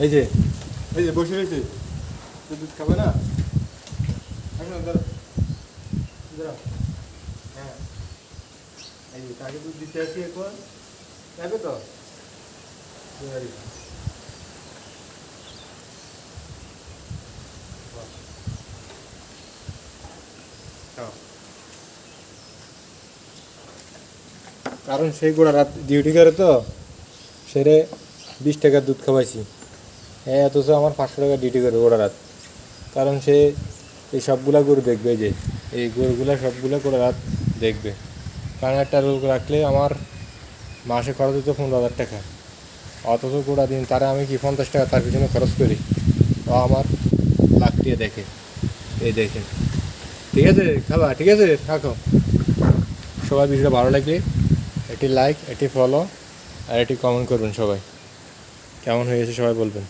এই যে বসে রয়েছে, দুধ খাবে না? এখন ধরো ধরো, হ্যাঁ এই যে তাকে দুধ দিতে আসি এখন, যাবে তো? কারণ সেই গোড়া রাত ডিউটি করে তো, সেরে 20 টাকার দুধ খাওয়াইছি, হ্যাঁ অথচ আমার 500 টাকা ডিউটি করে গোড়া রাত। কারণ সে এই সবগুলা গরু দেখবে, যে এই গরুগুলা সবগুলা গোড়া রাত দেখবে। কারণ একটা রোগ রাখলে আমার মাসে খরচ হতো 15,000 টাকা, অথচ গোড়া দিন তারা আমি কি 50 টাকা তার পিছনে খরচ করি, তো আমার লাখ দিয়ে দেখে। এই দেখেন, ঠিক আছে খাবা, ঠিক আছে থাকো। সবাই ভিডিওটা ভালো লাগলে একটি লাইক, একটি ফলো আর একটি কমেন্ট করবেন। সবাই কেমন হয়েছে সবাই বলবেন।